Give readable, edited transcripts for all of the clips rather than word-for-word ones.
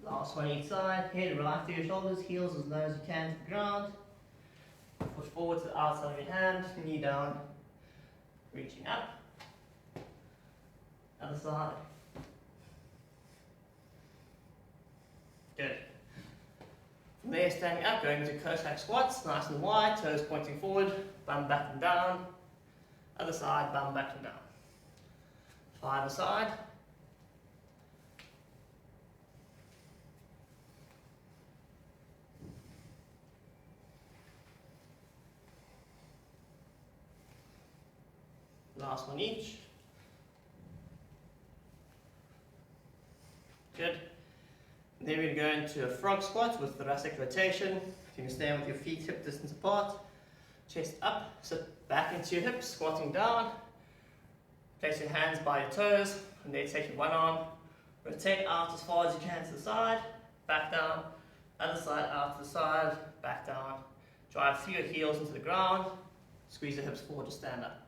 Last one each side. Head right through your shoulders, heels as low as you can to the ground. Foot forward to the outside of your hand, knee down, reaching up. Other side. Good. From there, standing up, going into Cossack squats, nice and wide, toes pointing forward, bum back and down. Other side, bum back and down. 5 aside. Last one each. Good. Then we're going to go into a frog squat with thoracic rotation. You can stand with your feet hip distance apart. Chest up, sit back into your hips, squatting down. Place your hands by your toes, and then take your one arm. Rotate out as far as you can to the side, back down. Other side out to the side, back down. Drive through your heels into the ground. Squeeze the hips forward to stand up.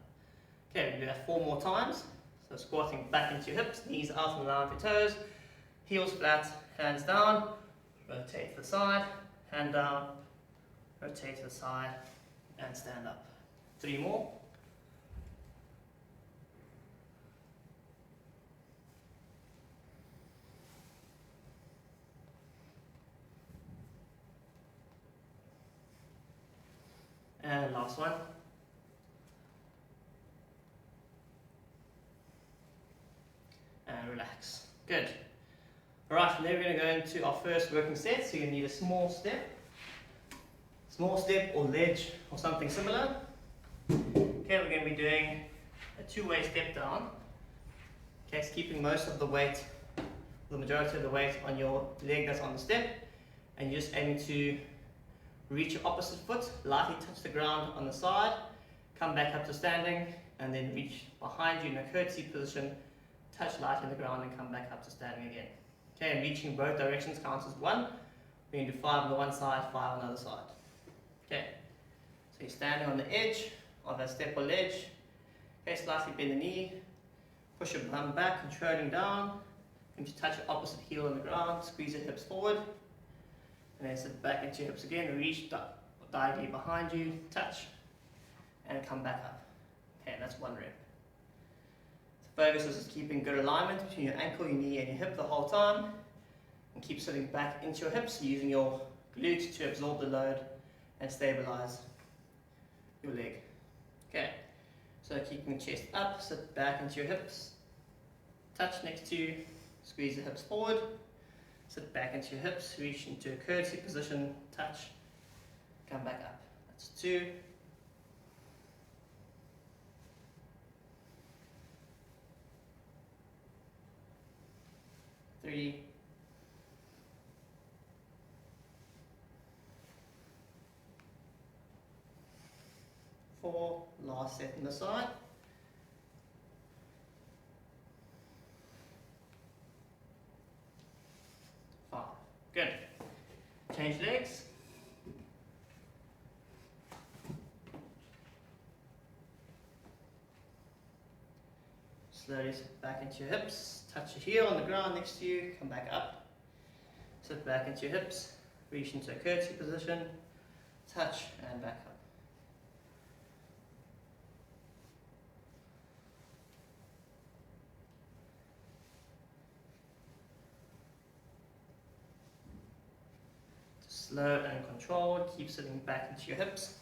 Okay, we can do that 4 more times. So squatting back into your hips, knees out and around your toes, heels flat, hands down, rotate to the side, hand down, rotate to the side, and stand up. 3 more. And last one. And relax. Good. Alright, from there we're going to go into our first working set. So you need a small step or ledge or something similar. Okay, we're going to be doing a 2-way step down. Okay, so keeping most of the weight, the majority of the weight on your leg that's on the step, and you're just aiming to reach your opposite foot, lightly touch the ground on the side, come back up to standing, and then reach behind you in a curtsy position, touch lightly on the ground, and come back up to standing again. Okay, and reaching both directions counts as 1. We're going to do 5 on the one side, 5 on the other side. Okay, so you're standing on the edge of that step or ledge. Okay, slightly bend the knee, push your bum back, controlling down, and just touch your opposite heel on the ground, squeeze your hips forward, and then sit back into your hips again, reach diagonally behind you, touch, and come back up. Okay, that's 1 rep. The focus is keeping good alignment between your ankle, your knee, and your hip the whole time, and keep sitting back into your hips, using your glutes to absorb the load and stabilize your leg. Okay, so keeping the chest up, sit back into your hips, touch next to you, squeeze the hips forward, sit back into your hips, reach into a curtsy position, touch, come back up. That's 2. 3. 4. Last set on the side. 5. Good. Change legs. Slowly sit back into your hips, touch your heel on the ground next to you, come back up. Sit back into your hips, reach into a curtsy position, touch, and back up. Slow and controlled, keep sitting back into your hips.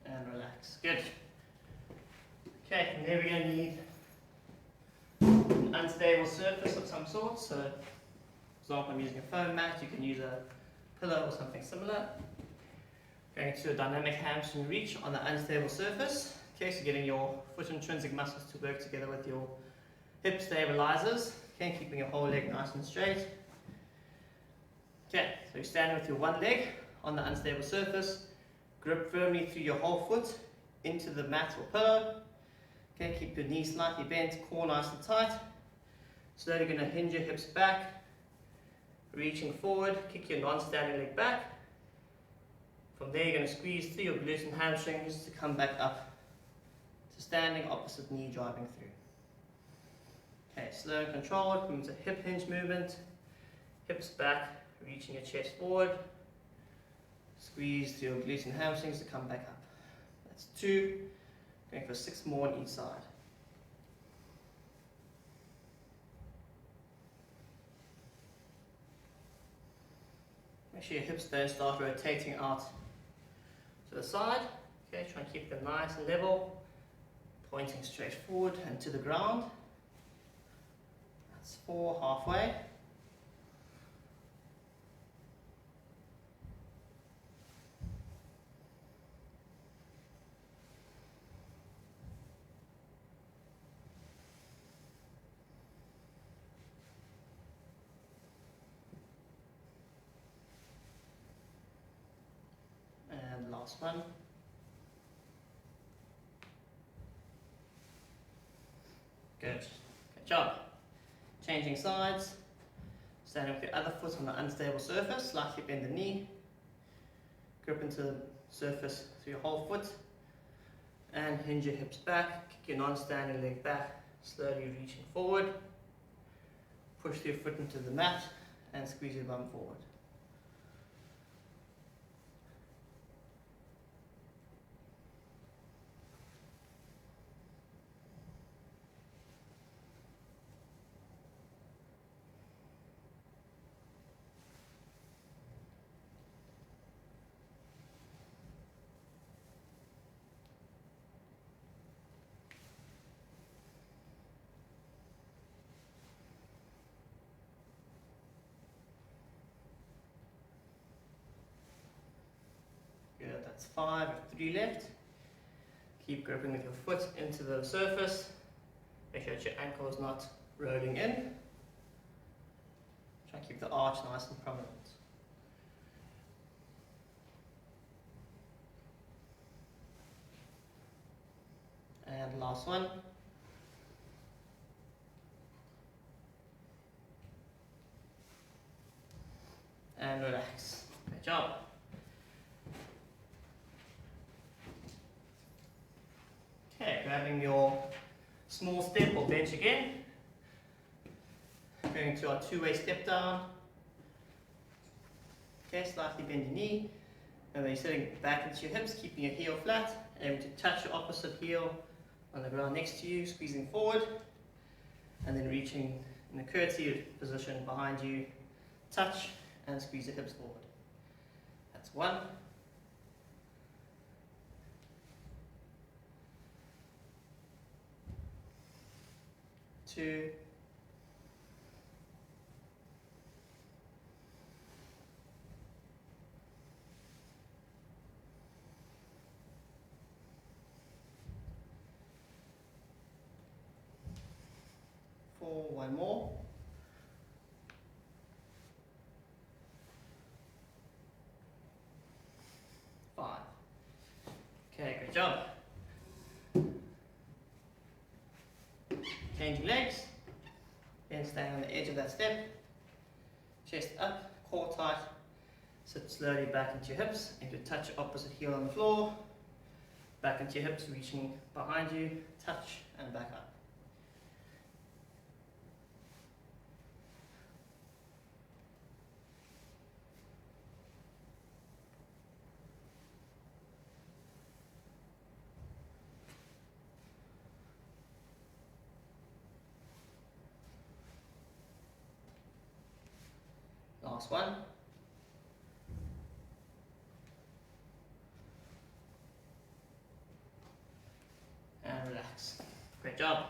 And relax. Good. Okay, from there we're going to need an unstable surface of some sort. So, for example, I'm using a foam mat, you can use a pillow or something similar. Going to a dynamic hamstring reach on the unstable surface. Okay, so getting your foot intrinsic muscles to work together with your hip stabilizers. Okay, keeping your whole leg nice and straight. Okay, so you're standing with your one leg on the unstable surface. Grip firmly through your whole foot into the mat or pillow. Okay, keep your knees slightly bent, core nice and tight. Slowly going to hinge your hips back, reaching forward, kick your non-standing leg back. From there, you're going to squeeze through your glutes and hamstrings to come back up to standing, opposite knee driving through. Okay, slow and controlled, move to hip hinge movement, hips back, reaching your chest forward, squeeze through your glutes and hamstrings to come back up. That's 2, going for 6 more on each side. Make sure your hips don't start rotating out to the side. Okay, try and keep them nice and level, pointing straight forward and to the ground. That's 4, halfway. And last one. Good. Good job. Changing sides. Standing with your other foot on the unstable surface. Slightly bend the knee. Grip into the surface through your whole foot. And hinge your hips back. Kick your non-standing leg back. Slowly reaching forward. Push your foot into the mat and squeeze your bum forward. Good, that's 5, 3 left. Keep gripping with your foot into the surface. Make sure that your ankle is not rolling in. Try and keep the arch nice and prominent. And last one. And relax. Good job. Okay, grabbing your small step or bench again. Going to our 2-way step down. Okay, slightly bend your knee. And then you're sitting back into your hips, keeping your heel flat. Aiming to touch your opposite heel on the ground next to you, squeezing forward. And then reaching in a curtsy position behind you. Touch and squeeze your hips forward. That's 1. 2. 4, 1 more. 5. Okay, good job. Changing legs. Then staying on the edge of that step. Chest up, core tight. Sit slowly back into your hips and to touch your opposite heel on the floor. Back into your hips, reaching behind you, touch and back up. Last one. And relax. Great job.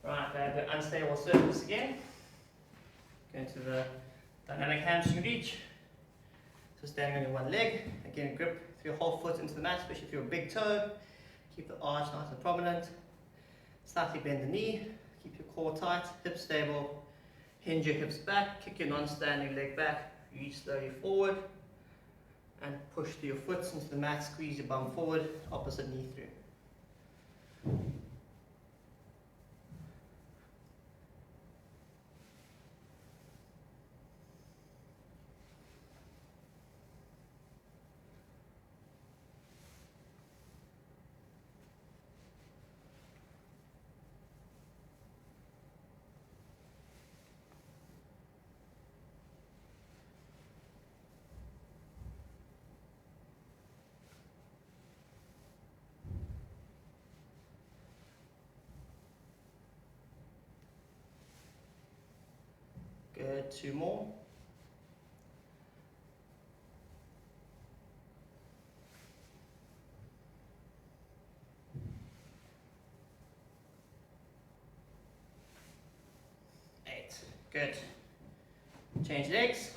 Right, grab the unstable surface again. Go into the dynamic hamstring reach. So standing on your one leg. Again, grip with your whole foot into the mat, especially if you're a big toe. Keep the arch nice and prominent. Slightly bend the knee. Keep your core tight, hips stable. Hinge your hips back, kick your non-standing leg back, reach slowly forward, and push through your foot into the mat, squeeze your bum forward, opposite knee through. Good, 2 more. Good. Change legs.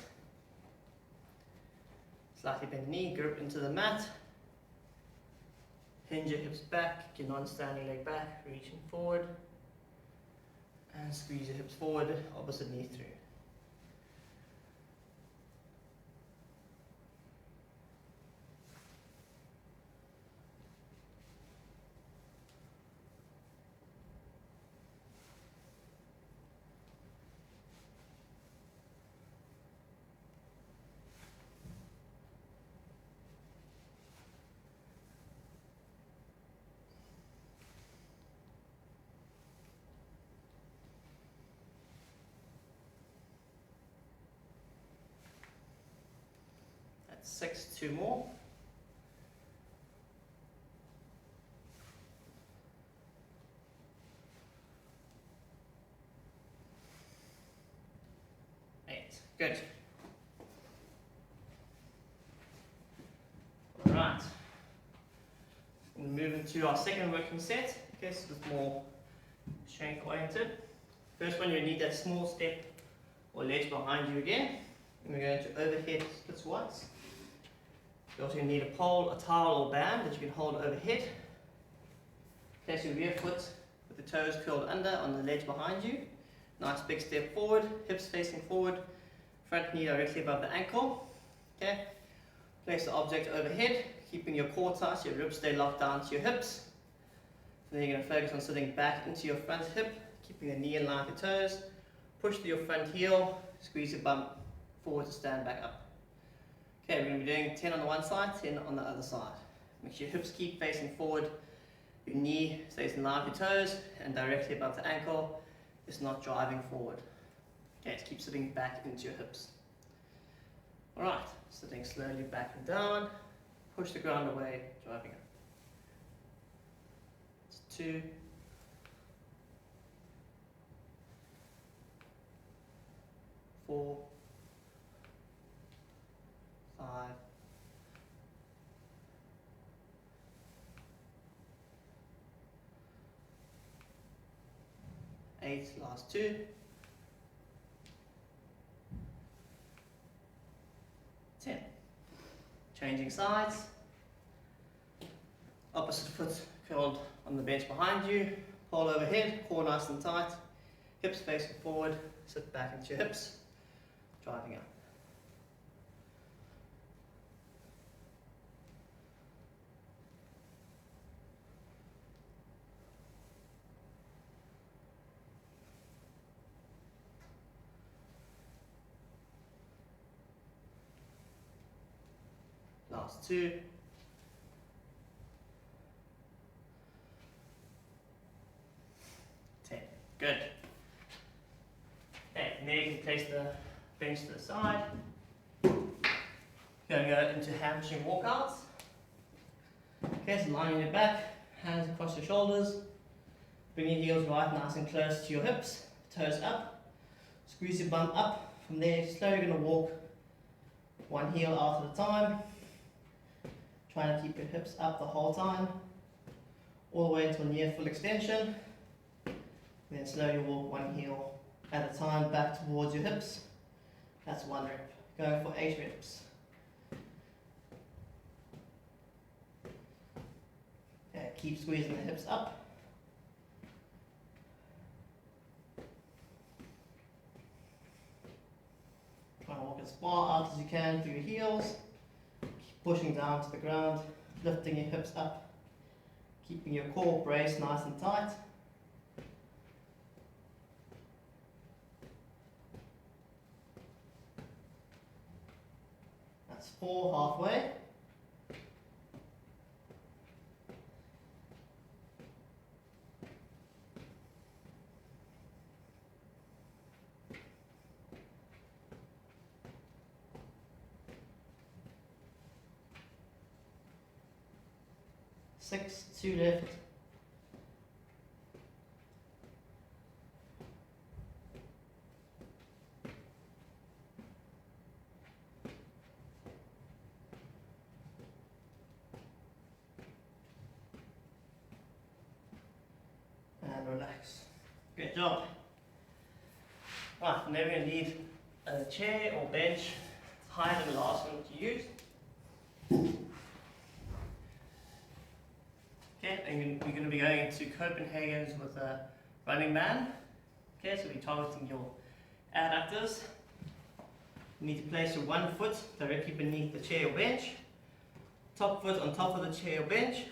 Slightly bend the knee, grip into the mat. Hinge your hips back, kick your non-standing leg back, reaching forward. And squeeze your hips forward, opposite knee through. That's 6, 2 more. Good. Alright. We'll move into our second working set. Okay, so it's more strength oriented. First one, you need that small step or ledge behind you again. And we're going to overhead split squats. You also need a pole, a towel or band that you can hold overhead. Place your rear foot with the toes curled under on the ledge behind you. Nice big step forward, hips facing forward, front knee directly above the ankle. Okay. Place the object overhead, keeping your core tight, your ribs stay locked down to your hips. Then you're going to focus on sitting back into your front hip, keeping the knee in line with your toes. Push through your front heel, squeeze your bum forward to stand back up. Okay, we're going to be doing 10 on the one side, 10 on the other side. Make sure your hips keep facing forward, your knee stays in line with your toes, and directly above the ankle. It's not driving forward. Okay, just keep sitting back into your hips. Alright, sitting slowly back and down, push the ground away, driving up. It's 2, 4, 5, 8, last 2. 10. Changing sides. Opposite foot curled on the bench behind you. Pole overhead, core nice and tight. Hips facing forward, sit back into your hips. Driving up. Last 2. 10. Good. Okay, now you can place the bench to the side. You're going to go into hamstring walkouts. Okay, so lying on your back, hands across your shoulders. Bring your heels right nice and close to your hips, toes up. Squeeze your bum up. From there, slowly going to walk one heel out at a time. Trying to keep your hips up the whole time, all the way until near full extension. Then slowly walk one heel at a time back towards your hips. That's 1 rep. Going for 8 reps. Okay, keep squeezing the hips up. Try and walk as far out as you can through your heels. pushing down to the ground, lifting your hips up, keeping your core braced nice and tight. That's 4 halfway. Six, 2 left. And relax. Great job. Right, now we're going to need a chair or bench higher than the last one that you used. Okay, and we're going to be going into Copenhagen's with a running man. Okay, so we're targeting your adductors. You need to place your one foot directly beneath the chair or bench. Top foot on top of the chair or bench.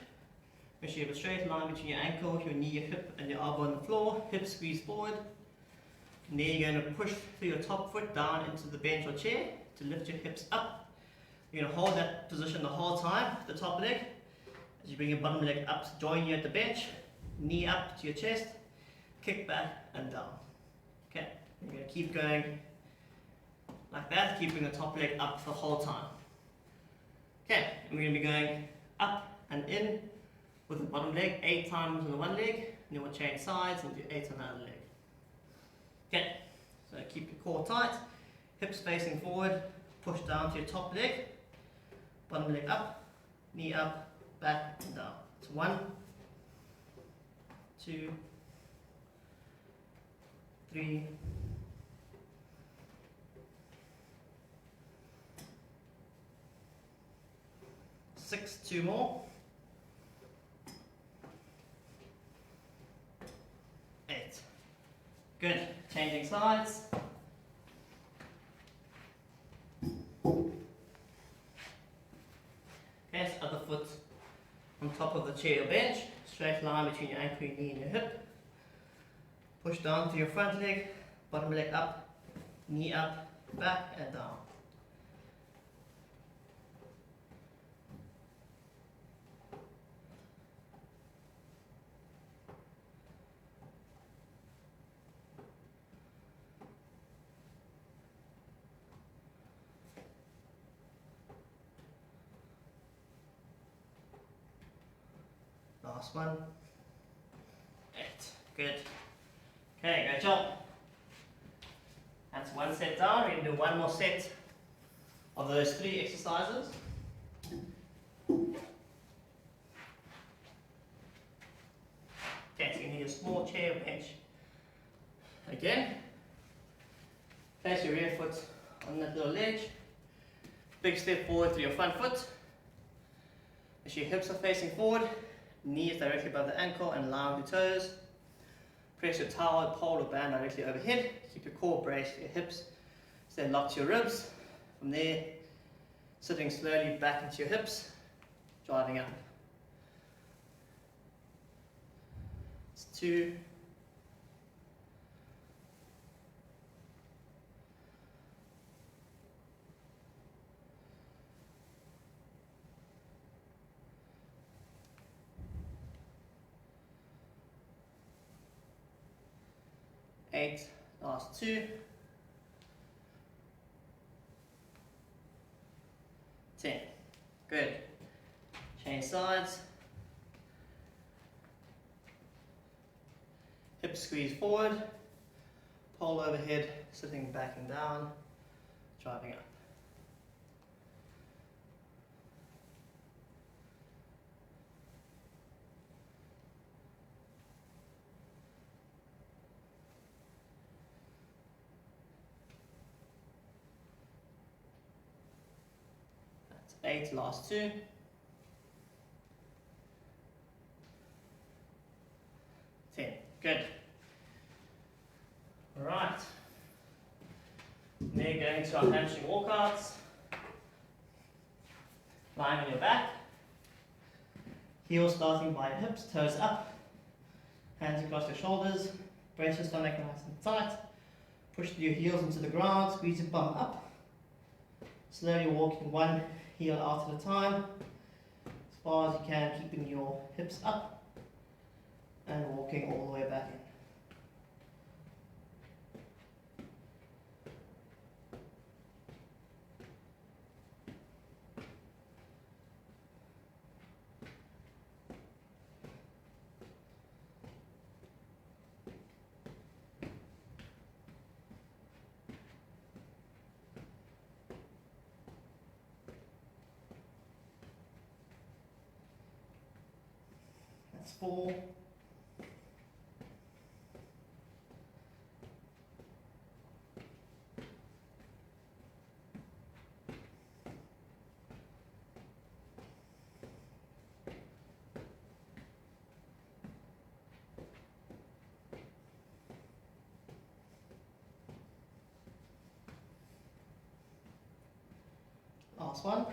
Make sure you have a straight line between your ankle, your knee, your hip, and your elbow on the floor. Hips squeeze forward. And then you're going to push through your top foot down into the bench or chair to lift your hips up. You're going to hold that position the whole time, the top leg. As you bring your bottom leg up to join you at the bench, knee up to your chest, kick back and down. Okay, you're going to keep going like that, keeping the top leg up the whole time. Okay, and we're going to be going up and in with the bottom leg 8 times on the one leg, and then we'll change sides and do 8 on the other leg. Okay, so keep your core tight, hips facing forward, push down to your top leg, bottom leg up, knee up, back and down. So 1, 2, 3, 6, 2 more, 8. Good. Changing sides. Okay, so other foot on top of the chair or bench, straight line between your ankle, your knee and your hip. Push down to your front leg, bottom leg up, knee up, back and down. Last one. 8. Good. Okay, great job. That's one set down. We're going to do one more set of those 3 exercises. Okay, so you need a small chair or bench. Again, place your rear foot on that little ledge. Big step forward through your front foot. As your hips are facing forward, knees directly above the ankle and line with your toes. Press your towel, pole or band directly overhead. Keep your core braced, your hips stay locked to your ribs. From there, sitting slowly back into your hips, driving up. It's 2. 8, last 2, 10. Good. Change sides. Hips squeeze forward, pole overhead, sitting back and down, driving up. That's 8, last 2. 10. Good. Alright. Now going to our hamstring walkouts. Lying on your back. Heels starting by your hips, toes up. Hands across your shoulders. Brace your stomach nice and tight. Push your heels into the ground, squeeze your bum up. Slowly walking one heel out at a time. As far as you can, keeping your hips up. And walking all the way back in. That's 4. Last one.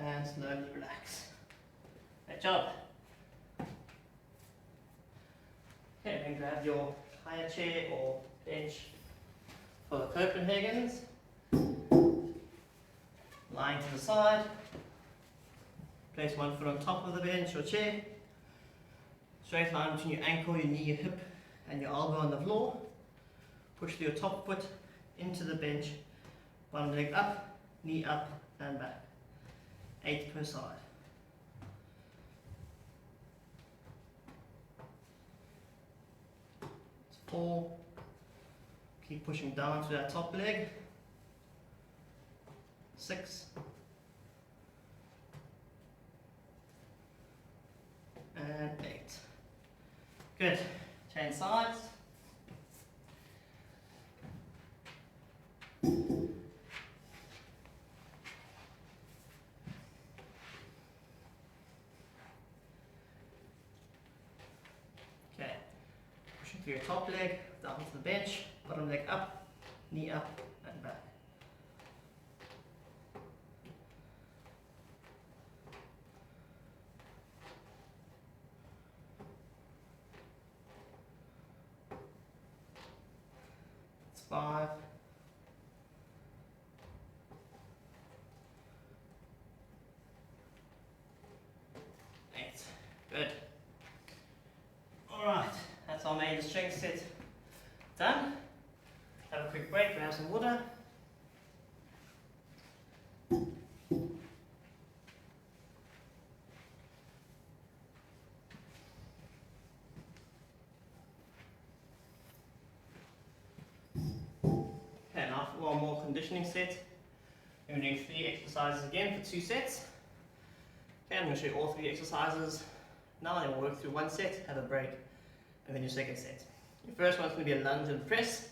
And slowly relax. Great job. Okay, then grab your higher chair or bench for the Copenhagens. Lying to the side. Place one foot on top of the bench or chair. Straight line between your ankle, your knee, your hip, and your elbow on the floor. Push your top foot into the bench. One leg up, knee up, and back. 8 per side. It's 4. Keep pushing down to that top leg. 6. And 8. Good. Change sides. Okay. Pushing through your top leg, down to the bench, bottom leg up, knee up, and back. It's 5. 8. Good. Alright, that's our main strength set done. Have a quick break, grab some water. Okay, now for one more conditioning set. We're doing 3 exercises again for 2 sets. Okay, I'm going to show you all 3 exercises. Now then we'll work through one set, have a break, and then your second set. Your first one's going to be a lunge and press.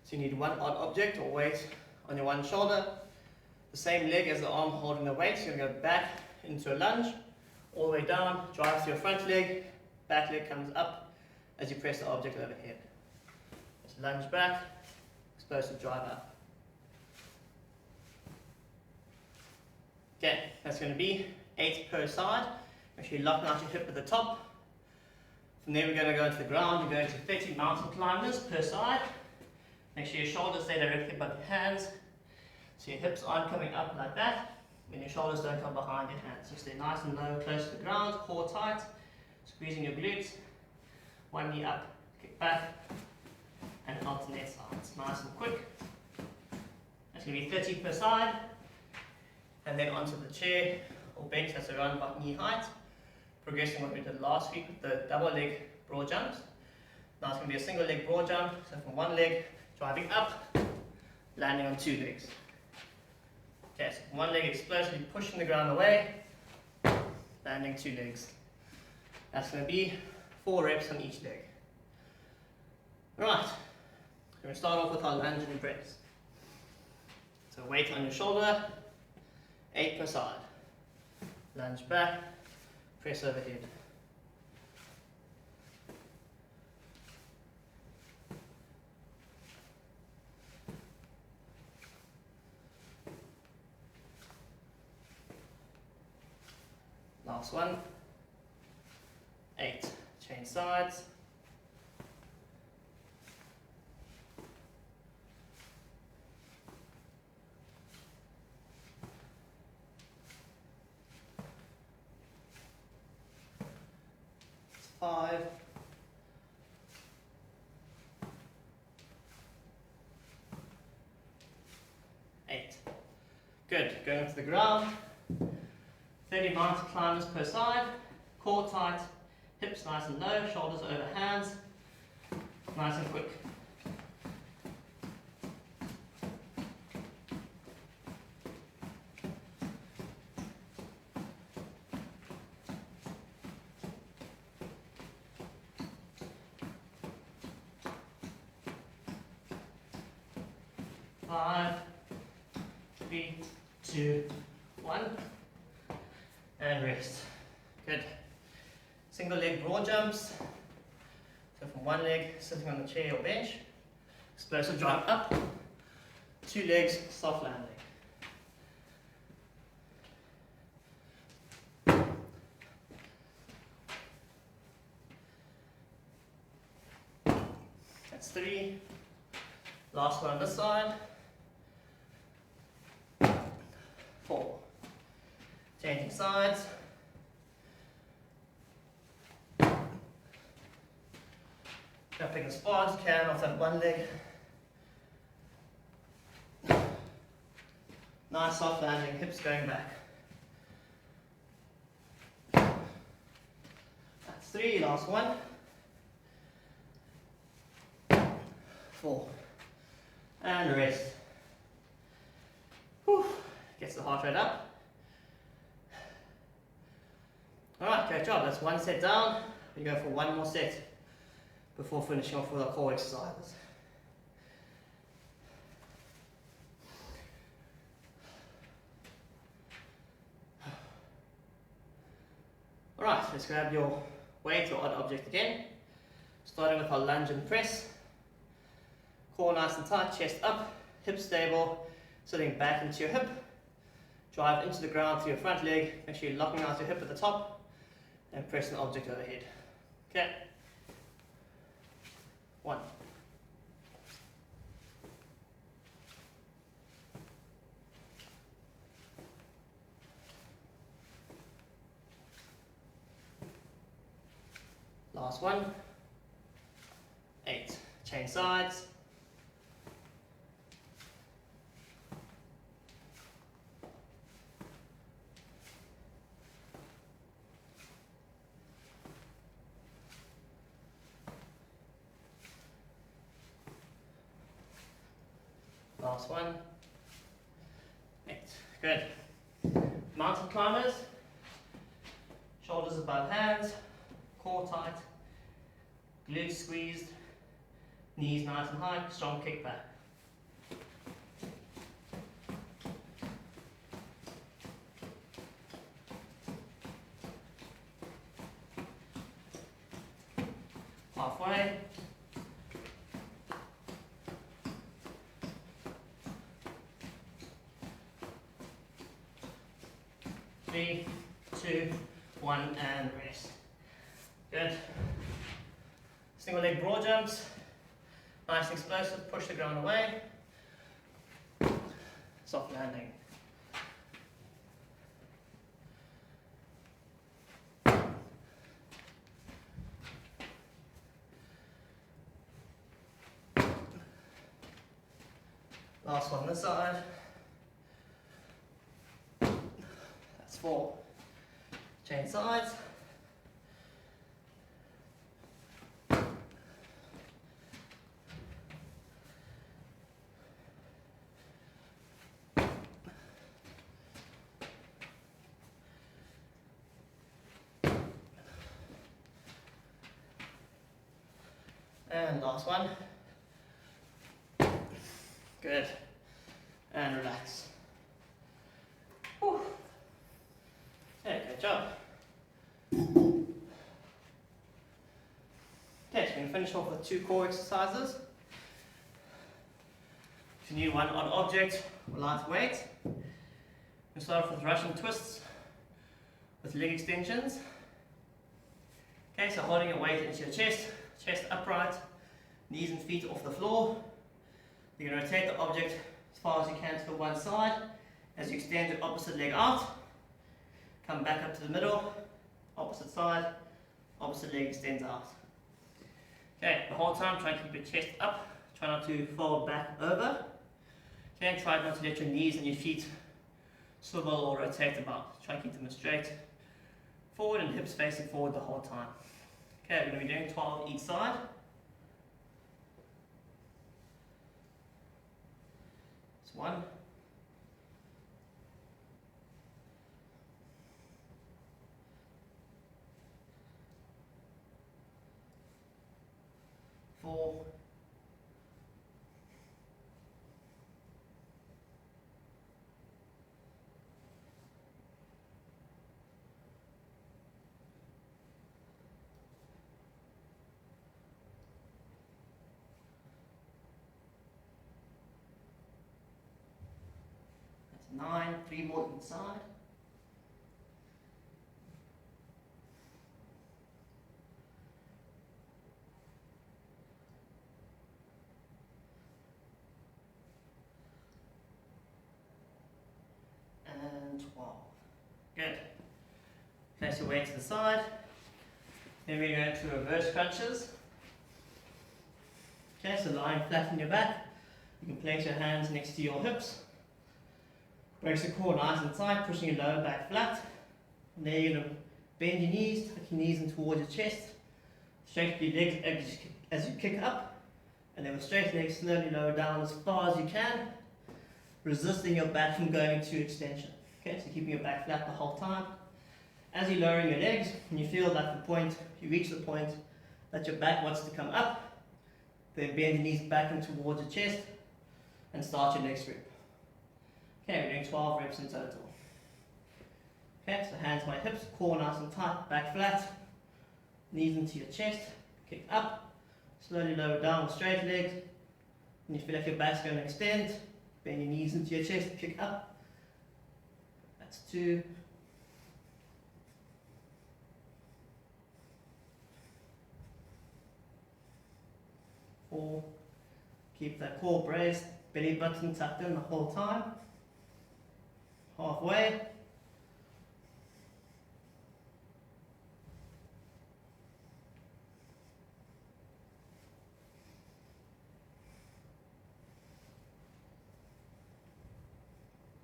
So you need one odd object or weight on your one shoulder. The same leg as the arm holding the weight. So you're going to go back into a lunge, all the way down, drive to your front leg, back leg comes up as you press the object overhead. Just lunge back, explosive drive up. Okay, that's going to be 8 per side. Make sure you lock out your hip at the top. From there we're going to go into the ground. We're going to 30 mountain climbers per side. Make sure your shoulders stay directly above your hands. So your hips aren't coming up like that. And your shoulders don't come behind your hands. So stay nice and low, close to the ground, core tight. Squeezing your glutes. One knee up, kick back, and alternate sides. Nice and quick. That's going to be 30 per side. And then onto the chair or bench that's around about knee height. Progressing what we did last week with the double leg broad jumps. Now it's going to be a single leg broad jump. So from one leg, driving up, landing on 2 legs. Okay, so from one leg explosively pushing the ground away, landing 2 legs. That's going to be 4 reps on each leg. Right, we're going to start off with our lunge and press. So weight on your shoulder, 8 per side. Lunge back, press overhead. Last one. 8. Change sides. 5. 8. Good. Going up to the ground. 30 mountain climbers per side. Core tight. Hips nice and low. Shoulders over hands. Nice and quick. Five, 3, 2, 1, and rest. Good. Single leg broad jumps. So from one leg, sitting on the chair or bench. Explosive jump up. 2 legs, soft landing. That's 3. Last one on this side. 4. Changing sides. Jumping as far as you can off that one leg. Nice soft landing, hips going back. That's 3, last one. 4. And rest. Whew. Gets the heart rate up. Alright, great job. That's 1 set down. We go for 1 more set before finishing off with our core exercises. Alright, let's grab your weight or odd object again. Starting with our lunge and press. Core nice and tight, chest up, hips stable, sitting back into your hip. Drive into the ground through your front leg. Make sure you're locking out your hip at the top and press an object overhead. Okay. 1. Last one. 8. Change sides. Last one. 8. Good. Mountain climbers. Shoulders above hands. Core tight. Glutes squeezed. Knees nice and high. Strong kick back. Halfway. 3, 2, 1, and rest. Good. Single leg broad jumps. Nice and explosive. Push the ground away. Soft landing. Last one this side. That's 4. Change sides. And last one. Good. And relax. Whew. Okay, good job. Okay, so we're going to finish off with 2 core exercises. If you need one odd object or light weight, we'll start off with Russian twists with leg extensions. Okay, so holding your weight into your chest, chest upright, knees and feet off the floor. You're going to rotate the object as far as you can to the one side. As you extend your opposite leg out, come back up to the middle, opposite side, opposite leg extends out. Okay, the whole time try and keep your chest up, try not to fold back over. Okay, and try not to let your knees and your feet swivel or rotate about. Try and keep them straight forward and hips facing forward the whole time. Okay, we're going to be doing 12 each side. It's 1, 4, 9, 3 more inside. And 12. Good. Place your weight to the side. Then we're going to reverse crunches. Okay, so lying flat on your back. You can place your hands next to your hips. Brace the core nice and tight, pushing your lower back flat. And then you're going to bend your knees, tuck your knees in towards your chest. Straighten your legs as you kick up. And then with straight legs, slowly lower down as far as you can, resisting your back from going into extension. Okay, so keeping your back flat the whole time. As you're lowering your legs, when you feel that you reach the point that your back wants to come up, then bend your knees back in towards your chest and start your next rep. Okay, we're doing 12 reps in total. Okay, so hands by hips, core nice and tight, back flat, knees into your chest, kick up, slowly lower down with straight legs. When you feel like your back's going to extend, bend your knees into your chest, kick up. That's 2. 4. Keep that core braced, belly button tucked in the whole time. Halfway.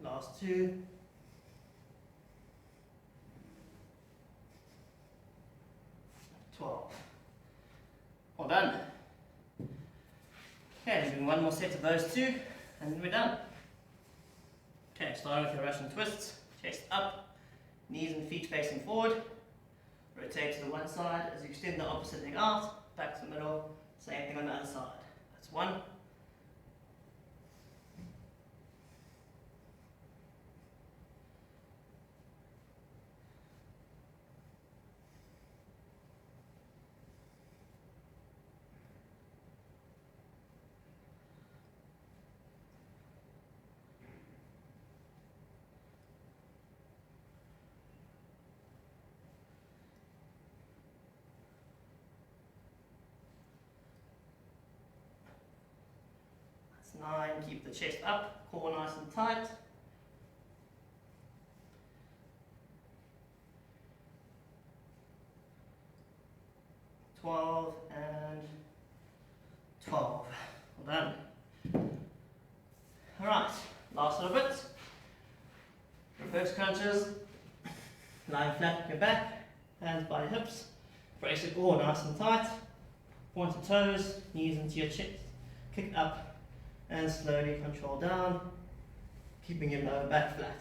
Last 2. Well done. Okay, doing one more set of those 2, and then we're done. Okay, starting with your Russian twists, chest up, knees and feet facing forward, rotate to the one side as you extend the opposite leg out, back to the middle, same thing on the other side. That's 1. That's 9, keep the chest up, core nice and tight. 12 and 12. Well done. Alright, last little bit. Reverse crunches. Lying flat on your back, hands by your hips. Brace your core nice and tight. Point the toes, knees into your chest. Kick up and slowly control down, keeping your lower back flat.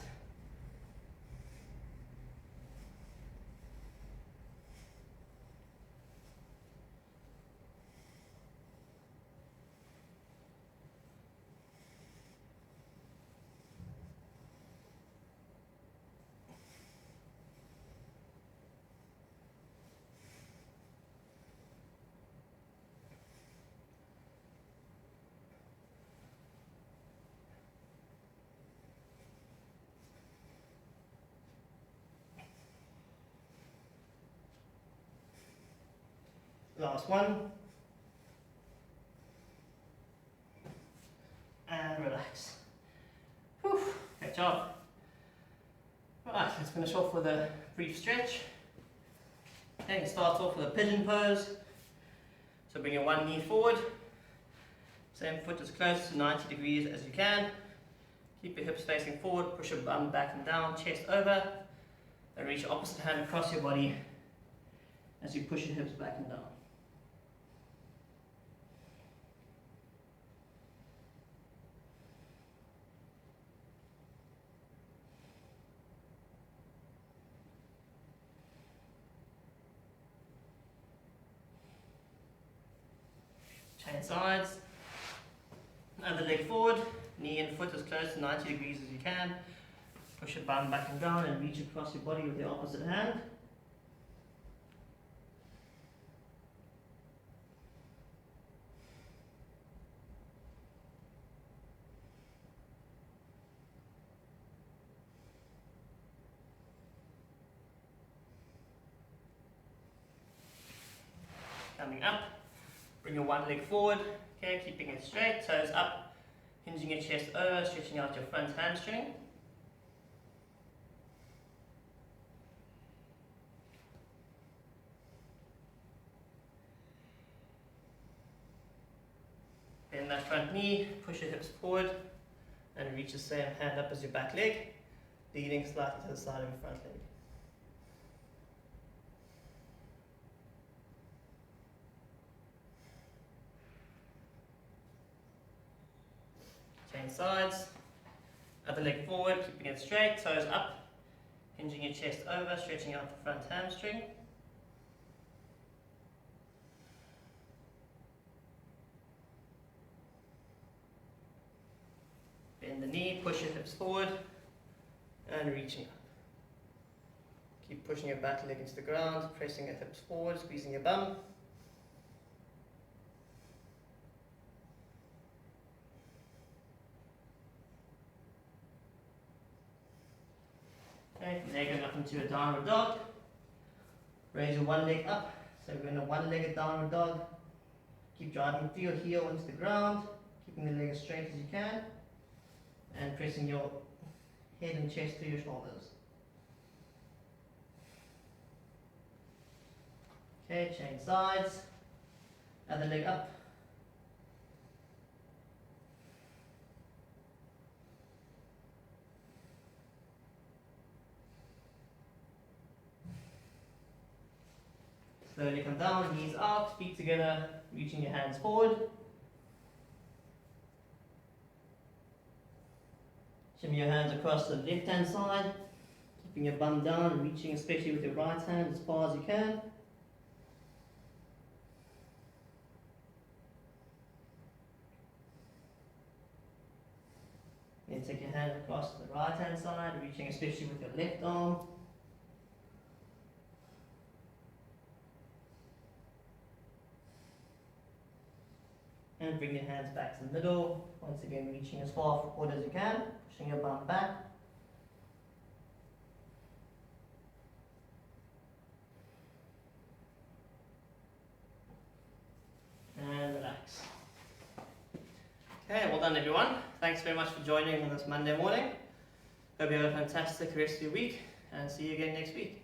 Last one. And relax. Whew, great job. Right, let's finish off with a brief stretch. Okay, start off with a pigeon pose. So bring your one knee forward. Same foot as close to 90 degrees as you can. Keep your hips facing forward, push your bum back and down, chest over. And reach your opposite hand across your body as you push your hips back and down. Change sides. Other leg forward, knee and foot as close to 90 degrees as you can. Push your bum back and down and reach across your body with the opposite hand. Coming up, bring your one leg forward, okay, keeping it straight, toes up, hinging your chest over, stretching out your front hamstring. Bend that front knee, push your hips forward, and reach the same hand up as your back leg, leaning slightly to the side of your front leg. Change sides, other leg forward, keeping it straight, toes up, hinging your chest over, stretching out the front hamstring. Bend the knee, push your hips forward, and reaching up. Keep pushing your back leg into the ground, pressing your hips forward, squeezing your bum. Okay, now going up into a downward dog. Raise your one leg up. So we're in a one-legged downward dog. Keep driving through your heel into the ground, keeping the leg as straight as you can, and pressing your head and chest through your shoulders. Okay, change sides. Other leg up. Slowly come down, knees out, feet together, reaching your hands forward. Shimmy your hands across the left hand side, keeping your bum down, reaching especially with your right hand as far as you can. Then take your hand across to the right hand side, reaching especially with your left arm. And bring your hands back to the middle, once again reaching as far forward as you can, pushing your bum back. And relax. Okay, well done everyone. Thanks very much for joining on this Monday morning. Hope you have a fantastic rest of your week, and see you again next week.